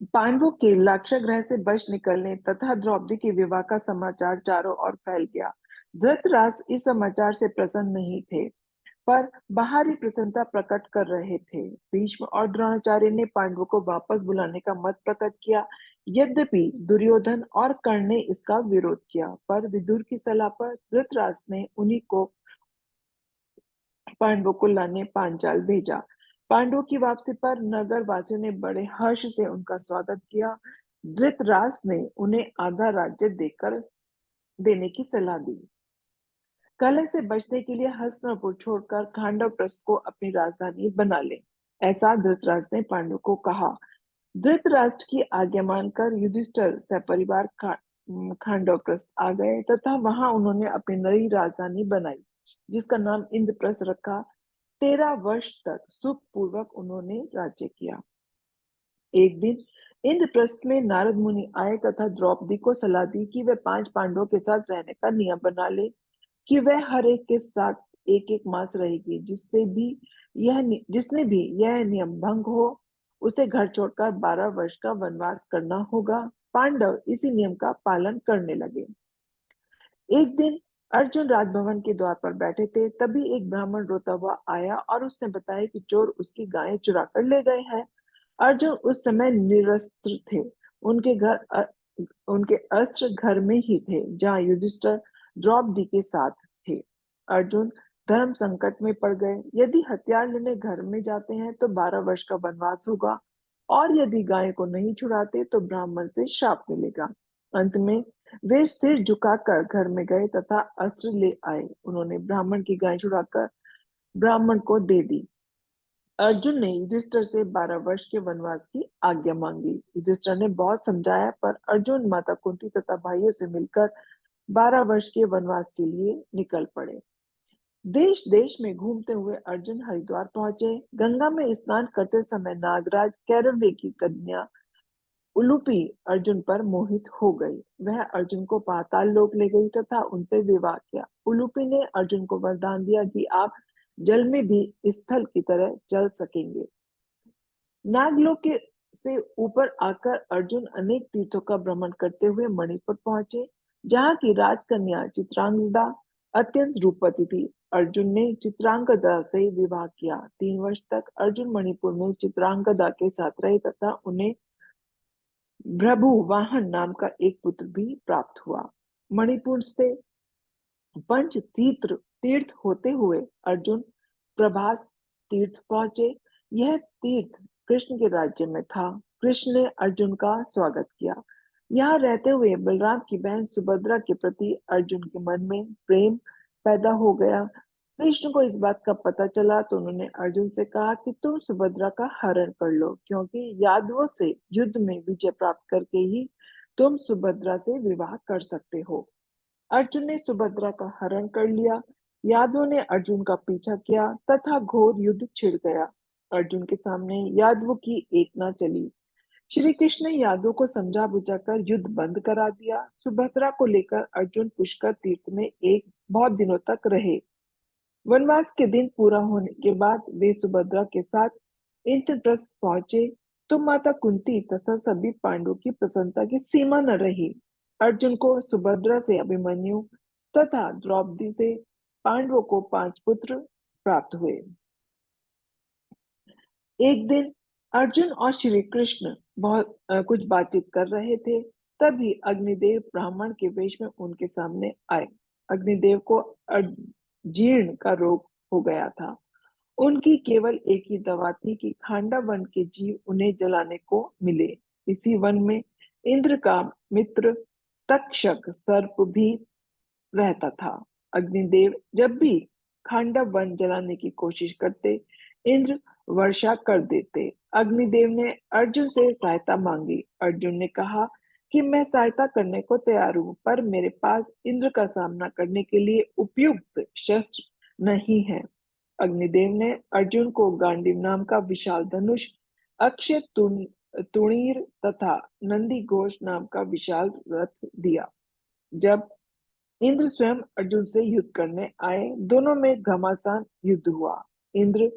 पांडवों के लाक्षागृह से बच निकलने तथा द्रौपदी के विवाह का समाचार चारों ओर फैल गया। धृतराष्ट्र इस समाचार से प्रसन्न नहीं थे, पर बाहरी प्रसन्नता प्रकट कर रहे थे। भीष्म और द्रोणाचार्य ने पांडवों को वापस बुलाने का मत प्रकट किया। यद्यपि दुर्योधन और कर्ण ने इसका विरोध किया, पर विदुर की सलाह पर धृतराष्ट्र ने उन्हीं को पांडवों को लाने पांचाल भेजा। पांडवों की वापसी पर नगर वासियों ने बड़े हर्ष से उनका स्वागत किया। धृतराष्ट्र ने उन्हें आधा राज्य देने की सलाह दी। कलह से बचने के लिए हस्तिनापुर छोड़कर खांडवप्रस्थ को अपनी राजधानी बना ले, ऐसा धृतराष्ट्र ने पांडवों को कहा। धृतराष्ट्र की आज्ञा मानकर युधिष्ठिर सपरिवार खांडवप्रस्थ आ गए तथा वहां उन्होंने अपनी नई राजधानी बनाई, जिसका नाम इंद्रप्रस्थ रखा। 13 वर्ष तक सुखपूर्वक उन्होंने राज्य किया। एक दिन इंद्रप्रस्थ में नारद मुनि आए तथा द्रौपदी को सलाह दी कि वे 5 पांडवों के साथ रहने का नियम बना ले, कि वह हर एक के साथ एक एक मास रहेगी। जिसने भी यह नियम भंग हो, उसे घर छोड़कर 12 वर्ष का वनवास करना होगा। पांडव इसी नियम का पालन करने लगे। एक दिन अर्जुन राजभवन के द्वार पर बैठे थे, तभी एक ब्राह्मण रोता हुआ आया और उसने बताया कि चोर उसकी गायें चुरा कर ले गए हैं। अर्जुन उस समय निरस्त्र थे। उनके घर उनके अस्त्र घर में ही थे, जहां युधिष्ठिर द्रौपदी के साथ थे। अर्जुन धर्म संकट में पड़ गए। यदि हथियार लेने घर में जाते हैं तो 12 वर्ष का वनवास होगा, और यदि गाय को नहीं छुड़ाते तो ब्राह्मण से शाप मिलेगा। अंत में वे सिर झुकाकर घर में गए तथा अस्त्र ले आए। उन्होंने ब्राह्मण की गाय छुड़ाकर ब्राह्मण को दे दी। अर्जुन ने युधिष्ठिर से 12 वर्ष के वनवास की आज्ञा मांगी। युधिष्ठिर ने बहुत समझाया, पर अर्जुन माता कुंती तथा भाइयों से मिलकर 12 वर्ष के वनवास के लिए निकल पड़े। देश देश में घूमते हुए अर्जुन हरिद्वार पहुंचे। गंगा में स्नान करते समय नागराज कैरवे की कन्या उलूपी अर्जुन पर मोहित हो गई। वह अर्जुन को पाताल लोक ले गई तथा उनसे विवाह किया। उलूपी ने अर्जुन को वरदान दिया कि आप जल में भी स्थल की तरह चल सकेंगे। नागलोक से ऊपर आकर अर्जुन अनेक तीर्थों का भ्रमण करते हुए मणिपुर पहुंचे, जहाँ की राजकन्या चित्रांगदा अत्यंत रूपवती थी। अर्जुन ने चित्रांगदा से विवाह किया। 3 वर्ष तक अर्जुन मणिपुर में चित्रांगदा के साथ रहे तथा उन्हें भ्रभु वाहन नाम का एक पुत्र भी प्राप्त हुआ। मणिपुर से पंच तीर्थ तीर्थ होते हुए अर्जुन प्रभास तीर्थ पहुंचे। यह तीर्थ कृष्ण के राज्य में था। कृष्ण ने अर्जुन का स्वागत किया। यहाँ रहते हुए बलराम की बहन सुभद्रा के प्रति अर्जुन के मन में प्रेम पैदा हो गया। कृष्ण को इस बात का पता चला तो उन्होंने अर्जुन से कहा कि तुम सुभद्रा का हरण कर लो, क्योंकि यादवों से युद्ध में विजय प्राप्त करके ही तुम सुभद्रा से विवाह कर सकते हो। अर्जुन ने सुभद्रा का हरण कर लिया। यादवों ने अर्जुन का पीछा किया तथा घोर युद्ध छिड़ गया। अर्जुन के सामने यादवों की एक न चली। श्री कृष्ण ने यादवों को समझा बुझाकर युद्ध बंद करा दिया। सुभद्रा को लेकर अर्जुन पुष्कर तीर्थ में एक बहुत दिनों तक रहे। वनवास के दिन पूरा होने के बाद वे सुभद्रा के साथ इंद्रप्रस्थ पहुंचे, तो माता कुंती तथा सभी पांडवों की प्रसन्नता की सीमा न रही। अर्जुन को सुभद्रा से अभिमन्यु तथा द्रौपदी से पांडवों को 5 पुत्र प्राप्त हुए। एक दिन अर्जुन और श्री कृष्ण बहुत कुछ बातचीत कर रहे थे। तभी अग्निदेव ब्राह्मण के वेश में उनके सामने आए। अग्निदेव को जीर्ण का रोग हो गया था। उनकी केवल एक ही दवा थी कि खांडव वन के जीव उन्हें जलाने को मिले। इसी वन में इंद्र का मित्र तक्षक सर्प भी रहता था। अग्निदेव जब भी खांडव वन जलाने की कोशिश करते, इंद्र वर्षा कर देते। अग्निदेव ने अर्जुन से सहायता मांगी। अर्जुन ने कहा कि मैं सहायता करने को तैयार हूं, पर मेरे पास इंद्र का सामना करने के लिए उपयुक्त शस्त्र नहीं है। अग्निदेव ने अर्जुन को गांडीव नाम का विशाल धनुष, अक्षय तुणीर तथा नंदी घोष नाम का विशाल रथ दिया। जब इंद्र स्वयं अर्जुन से युद्ध करने आए, दोनों में घमासान युद्ध हुआ। इंद्र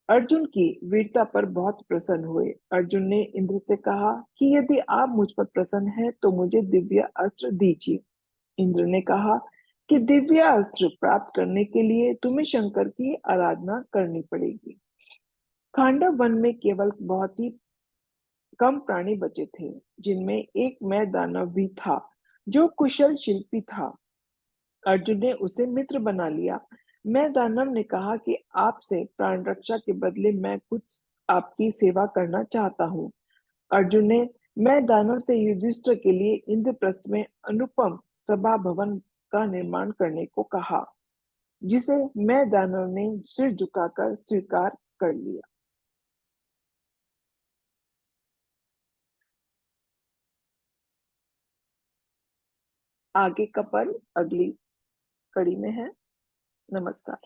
अर्जुन की वीरता पर बहुत प्रसन्न हुए। अर्जुन ने इंद्र से कहा कि यदि आप मुझ पर प्रसन्न हैं तो मुझे दिव्य अस्त्र दीजिए। इंद्र ने कहा कि दिव्य अस्त्र प्राप्त करने के लिए तुम्हें शंकर की आराधना करनी पड़ेगी। खांडव वन में केवल बहुत ही कम प्राणी बचे थे, जिनमें एक मैं दानव भी था जो कुशल शिल्पी था। अर्जुन ने उसे मित्र बना लिया। मैं दानव ने कहा कि आपसे प्राण रक्षा के बदले मैं कुछ आपकी सेवा करना चाहता हूँ। अर्जुन ने मैं दानव से युधिष्ठिर के लिए इंद्रप्रस्थ में अनुपम सभा भवन का निर्माण करने को कहा, जिसे मैं दानव ने सिर झुकाकर स्वीकार कर लिया। आगे का पल अगली कड़ी में है। नमस्कार।